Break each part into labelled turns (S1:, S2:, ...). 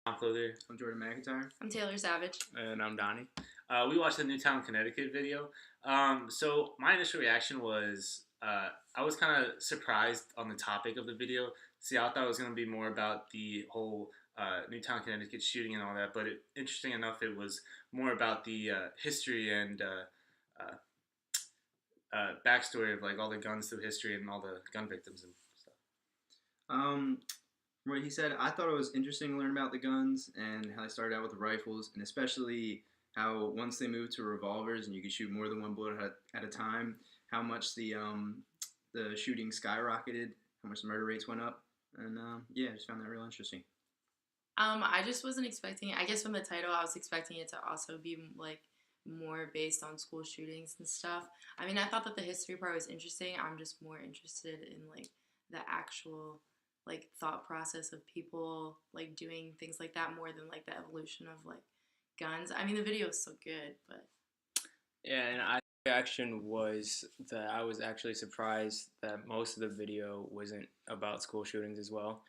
S1: I'm Clothier.
S2: I'm Jordan McIntyre.
S3: I'm Taylor Savage.
S1: And I'm Donnie. We watched the Newtown, Connecticut video. So my initial reaction was I was kind of surprised on the topic of the video. See, I thought it was going to be more about the whole Newtown, Connecticut shooting and all that, but interesting enough, it was more about the history and backstory of like all the guns through history and all the gun victims and stuff.
S2: What he said, I thought it was interesting to learn about the guns and how they started out with the rifles, and especially how once they moved to revolvers and you could shoot more than one bullet at a time, how much the shooting skyrocketed, how much the murder rates went up, and I just found that real interesting.
S3: I just wasn't expecting it. I guess from the title, I was expecting it to also be like more based on school shootings and stuff. I mean, I thought that the history part was interesting. I'm just more interested in like the actual like thought process of people like doing things like that more than like the evolution of like guns. I mean, the video is so good, but
S4: yeah, and my reaction was that I was actually surprised that most of the video wasn't about school shootings as well.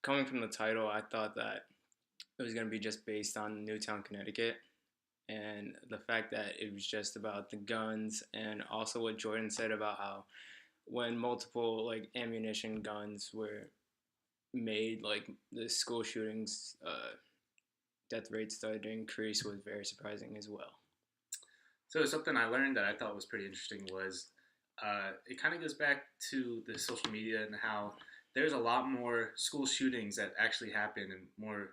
S4: Coming from the title, I thought that it was going to be just based on Newtown, Connecticut, and the fact that it was just about the guns, and also what Jordan said about how when multiple like ammunition guns were made, like the school shootings death rates started to increase was very surprising as well.
S1: So something I learned that I thought was pretty interesting was it kind of goes back to the social media and how there's a lot more school shootings that actually happen and more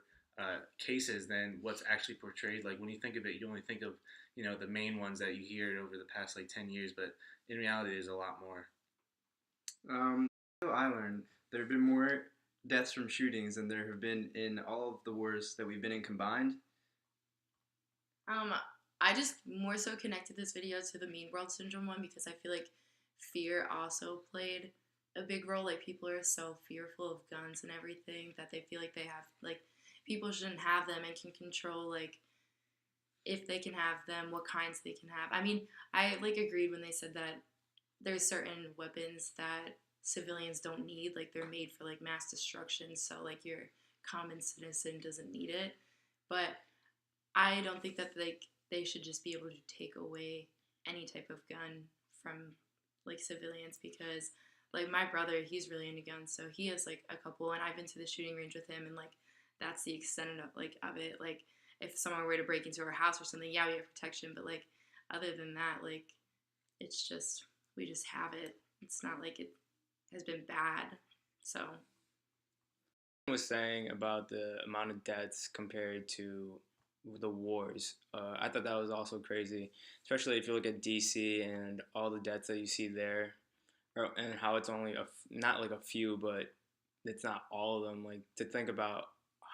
S1: cases than what's actually portrayed. Like when you think of it, you only think of the main ones that you hear over the past like 10 years, but in reality, there's a lot more.
S2: I learned there have been more deaths from shootings than there have been in all of the wars that we've been in combined.
S3: I just more so connected this video to the Mean World Syndrome one because I feel like fear also played a big role. Like people are so fearful of guns and everything that they feel like they have like people shouldn't have them and can control like if they can have them, what kinds they can have. I mean, I like agreed when they said that there's certain weapons that civilians don't need, like they're made for like mass destruction, so like your common citizen doesn't need it. But I don't think that like they should just be able to take away any type of gun from like civilians because like my brother, he's really into guns, so he has like a couple, and I've been to the shooting range with him, and like that's the extent of it. Like if someone were to break into our house or something, yeah, we have protection, but like other than that, like it's just we just have it. It's not like it has been bad. So
S4: Was saying about the amount of deaths compared to the wars. I thought that was also crazy, especially if you look at DC and all the deaths that you see there, and how it's only not like a few, but it's not all of them. Like to think about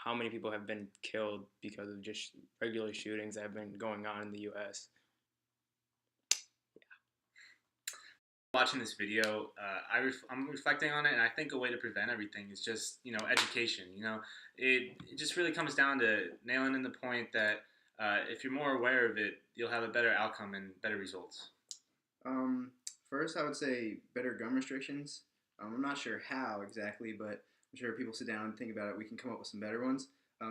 S4: how many people have been killed because of just regular shootings that have been going on in the U.S.
S1: Watching this video, I'm reflecting on it, and I think a way to prevent everything is just education. It just really comes down to nailing in the point that if you're more aware of it, you'll have a better outcome and better results.
S2: First, I would say better gun restrictions. I'm not sure how exactly, but I'm sure if people sit down and think about it, we can come up with some better ones.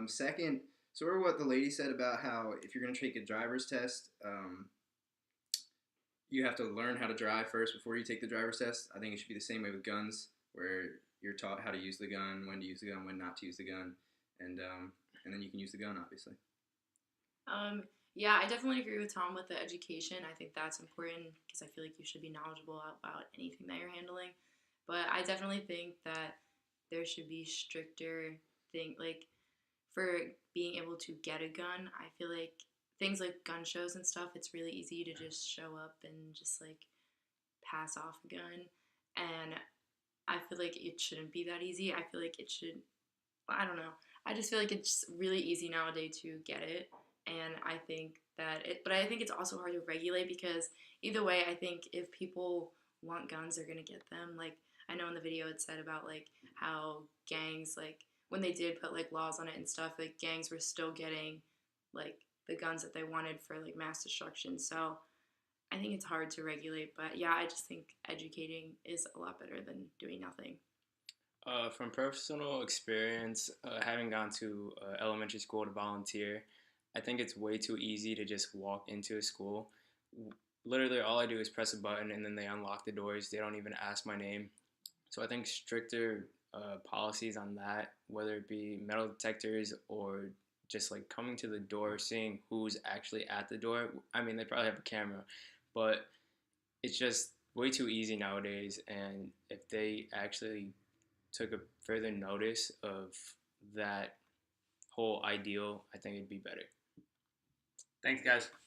S2: Second, sort of what the lady said about how if you're going to take a driver's test, you have to learn how to drive first before you take the driver's test. I think it should be the same way with guns, where you're taught how to use the gun, when to use the gun, when not to use the gun, and then you can use the gun, obviously.
S3: Yeah, I definitely agree with Tom with the education. I think that's important because I feel like you should be knowledgeable about anything that you're handling. But I definitely think that there should be stricter like for being able to get a gun. I feel like things like gun shows and stuff, it's really easy to just show up and just like pass off a gun. And I feel like it shouldn't be that easy. I feel like it should, I don't know. I just feel like it's really easy nowadays to get it. And I think but I think it's also hard to regulate because either way, I think if people want guns, they're going to get them. Like, I know in the video it said about like how gangs, like when they did put like laws on it and stuff, like gangs were still getting like the guns that they wanted for like mass destruction. So I think it's hard to regulate, but yeah, I just think educating is a lot better than doing nothing.
S4: From personal experience, having gone to elementary school to volunteer, I think it's way too easy to just walk into a school. Literally, all I do is press a button and then they unlock the doors. They don't even ask my name. So I think stricter policies on that, whether it be metal detectors or just like coming to the door, seeing who's actually at the door. I mean, they probably have a camera, but it's just way too easy nowadays. And if they actually took a further notice of that whole ideal, I think it'd be better.
S1: Thanks, guys.